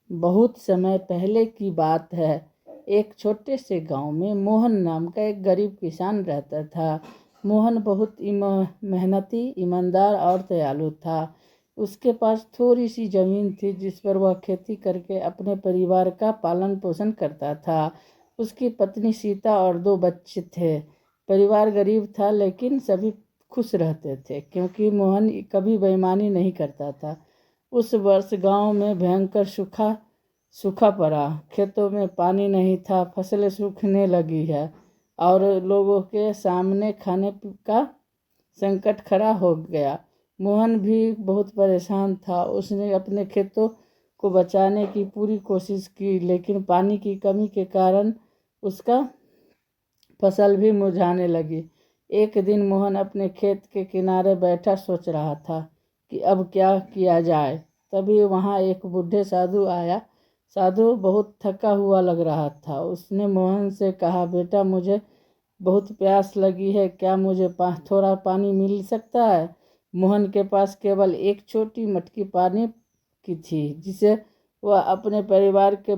बहुत समय पहले की बात है। एक छोटे से गांव में मोहन नाम का एक गरीब किसान रहता था। मोहन बहुत मेहनती, ईमानदार और दयालु था। उसके पास थोड़ी सी जमीन थी जिस पर वह खेती करके अपने परिवार का पालन पोषण करता था। उसकी पत्नी सीता और 2 बच्चे थे। परिवार गरीब था लेकिन सभी खुश रहते थे क्योंकि मोहन कभी बेईमानी नहीं करता था। उस वर्ष गांव में भयंकर सूखा पड़ा। खेतों में पानी नहीं था, फसलें सूखने लगी है और लोगों के सामने खाने का संकट खड़ा हो गया। मोहन भी बहुत परेशान था। उसने अपने खेतों को बचाने की पूरी कोशिश की लेकिन पानी की कमी के कारण उसका फसल भी मुरझाने लगी। एक दिन मोहन अपने खेत के किनारे बैठा सोच रहा था कि अब क्या किया जाए। तभी वहाँ एक बूढ़े साधु आया। साधु बहुत थका हुआ लग रहा था। उसने मोहन से कहा, बेटा मुझे बहुत प्यास लगी है, क्या मुझे थोड़ा पानी मिल सकता है? मोहन के पास केवल एक छोटी मटकी पानी की थी जिसे वह अपने परिवार के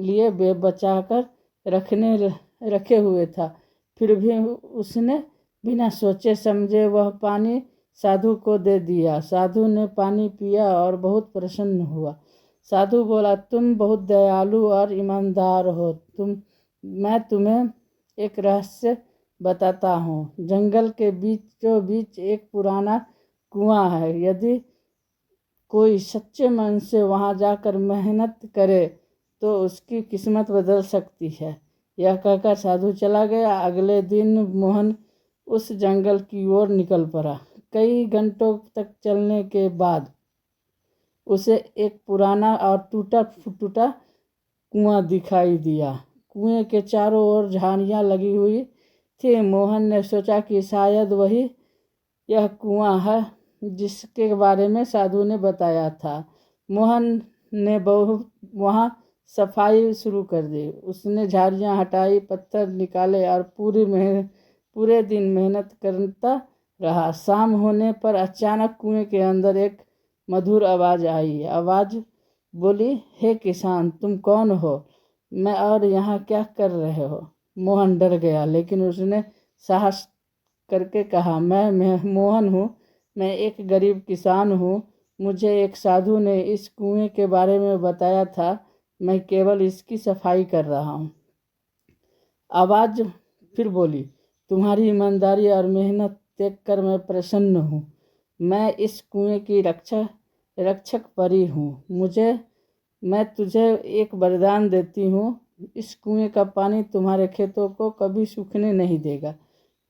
लिए बचा कर रखे हुए था। फिर भी उसने बिना सोचे समझे वह पानी साधु को दे दिया। साधु ने पानी पिया और बहुत प्रसन्न हुआ। साधु बोला, तुम बहुत दयालु और ईमानदार हो। मैं तुम्हें एक रहस्य बताता हूँ। जंगल के बीचों बीच एक पुराना कुआं है। यदि कोई सच्चे मन से वहां जाकर मेहनत करे तो उसकी किस्मत बदल सकती है। यह कहकर साधु चला गया। अगले दिन मोहन उस जंगल की ओर निकल पड़ा। कई घंटों तक चलने के बाद उसे एक पुराना और टूटा फूटा कुआं दिखाई दिया। कुएं के चारों ओर झाड़ियां लगी हुई थी। मोहन ने सोचा कि शायद वही यह कुआं है जिसके बारे में साधु ने बताया था। मोहन ने वहाँ सफाई शुरू कर दी। उसने झाड़ियाँ हटाई, पत्थर निकाले और पूरे दिन मेहनत करता रहा। शाम होने पर अचानक कुएं के अंदर एक मधुर आवाज़ आई। आवाज़ बोली, हे किसान, तुम कौन हो? मैं और यहाँ क्या कर रहे हो? मोहन डर गया लेकिन उसने साहस करके कहा, मैं मोहन हूँ। मैं एक गरीब किसान हूँ। मुझे एक साधु ने इस कुएं के बारे में बताया था। मैं केवल इसकी सफाई कर रहा हूँ। आवाज़ फिर बोली, तुम्हारी ईमानदारी और मेहनत देखकर मैं प्रसन्न हूँ। मैं इस कुएं की रक्षक परी हूँ। मैं तुझे एक वरदान देती हूँ। इस कुएं का पानी तुम्हारे खेतों को कभी सूखने नहीं देगा,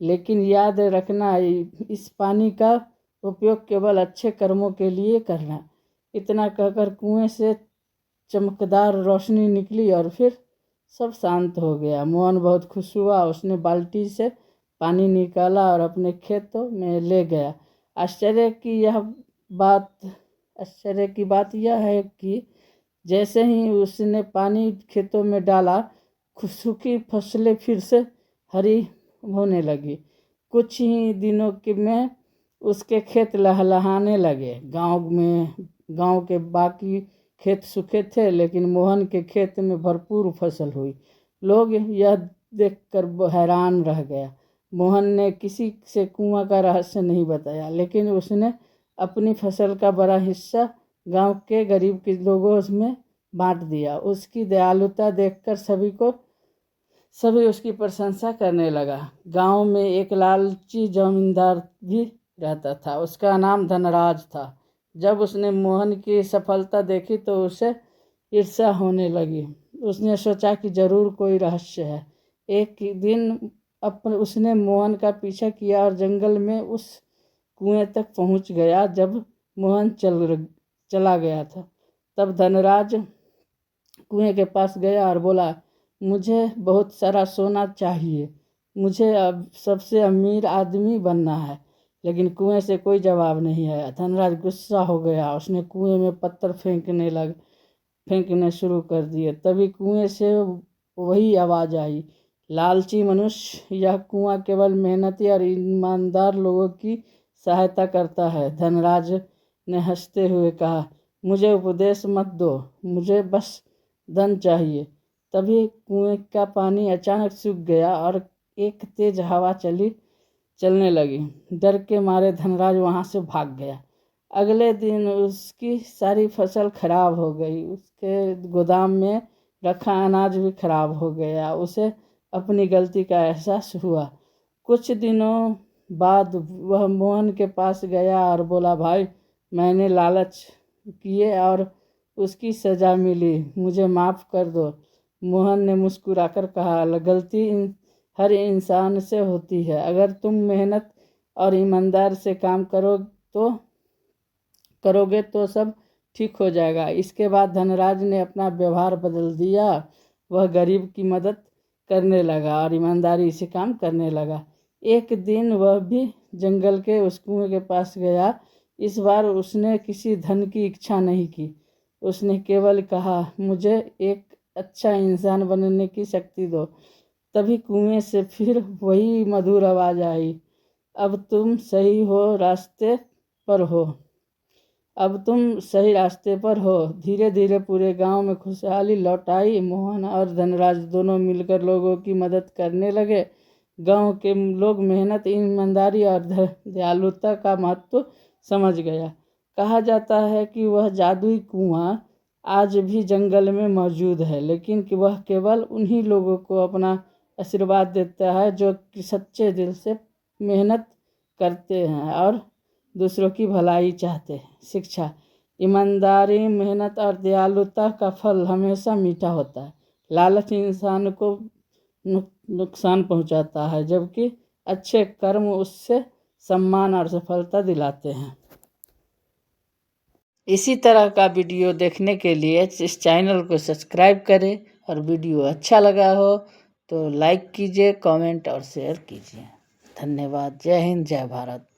लेकिन याद रखना, इस पानी का उपयोग केवल अच्छे कर्मों के लिए करना। इतना कहकर कुएं से चमकदार रोशनी निकली और फिर सब शांत हो गया। मोहन बहुत खुश हुआ। उसने बाल्टी से पानी निकाला और अपने खेतों में ले गया। आश्चर्य की बात यह है कि जैसे ही उसने पानी खेतों में डाला, सूखी फसलें फिर से हरी होने लगी। कुछ ही दिनों में उसके खेत लहलहाने लगे। गांव के बाकी खेत सूखे थे लेकिन मोहन के खेत में भरपूर फसल हुई। लोग यह देखकर हैरान रह गया। मोहन ने किसी से कुआं का रहस्य नहीं बताया, लेकिन उसने अपनी फसल का बड़ा हिस्सा गांव के गरीब के लोगों में बांट दिया। उसकी दयालुता देखकर सभी उसकी प्रशंसा करने लगा। गांव में एक लालची जमींदार भी रहता था। उसका नाम धनराज था। जब उसने मोहन की सफलता देखी तो उसे ईर्ष्या होने लगी। उसने सोचा कि जरूर कोई रहस्य है। एक दिन उसने मोहन का पीछा किया और जंगल में उस कुएं तक पहुंच गया। जब मोहन चला गया था तब धनराज कुएं के पास गया और बोला, मुझे बहुत सारा सोना चाहिए। मुझे अब सबसे अमीर आदमी बनना है। लेकिन कुएं से कोई जवाब नहीं आया। धनराज गुस्सा हो गया। उसने कुएं में पत्थर फेंकने शुरू कर दिए। तभी कुएं से वही आवाज़ आई, लालची मनुष्य, यह कुआं केवल मेहनती और ईमानदार लोगों की सहायता करता है। धनराज ने हंसते हुए कहा, मुझे उपदेश मत दो, मुझे बस धन चाहिए। तभी कुएं का पानी अचानक सूख गया और एक तेज हवा चलने लगी। डर के मारे धनराज वहां से भाग गया। अगले दिन उसकी सारी फसल खराब हो गई। उसके गोदाम में रखा अनाज भी खराब हो गया। उसे अपनी गलती का एहसास हुआ। कुछ दिनों बाद वह मोहन के पास गया और बोला, भाई, मैंने लालच किए और उसकी सजा मिली, मुझे माफ़ कर दो। मोहन ने मुस्कुराकर कहा, गलती हर इंसान से होती है। अगर तुम मेहनत और ईमानदार से काम करोगे तो सब ठीक हो जाएगा। इसके बाद धनराज ने अपना व्यवहार बदल दिया। वह गरीब की मदद करने लगा और ईमानदारी से काम करने लगा। एक दिन वह भी जंगल के उस कुएं के पास गया। इस बार उसने किसी धन की इच्छा नहीं की। उसने केवल कहा, मुझे एक अच्छा इंसान बनने की शक्ति दो। तभी कुएं से फिर वही मधुर आवाज आई, अब तुम सही रास्ते पर हो। धीरे धीरे पूरे गांव में खुशहाली लौट आई। मोहन और धनराज दोनों मिलकर लोगों की मदद करने लगे। गांव के लोग मेहनत, ईमानदारी और दयालुता का महत्व समझ गया। कहा जाता है कि वह जादुई कुआं आज भी जंगल में मौजूद है, लेकिन वह केवल उन्हीं लोगों को अपना आशीर्वाद देता है जो कि सच्चे दिल से मेहनत करते हैं और दूसरों की भलाई चाहते हैं। शिक्षा: ईमानदारी, मेहनत और दयालुता का फल हमेशा मीठा होता है। लालच इंसान को नुकसान पहुंचाता है, जबकि अच्छे कर्म उससे सम्मान और सफलता दिलाते हैं। इसी तरह का वीडियो देखने के लिए इस चैनल को सब्सक्राइब करें और वीडियो अच्छा लगा हो तो लाइक कीजिए, कमेंट और शेयर कीजिए। धन्यवाद। जय हिंद, जय भारत।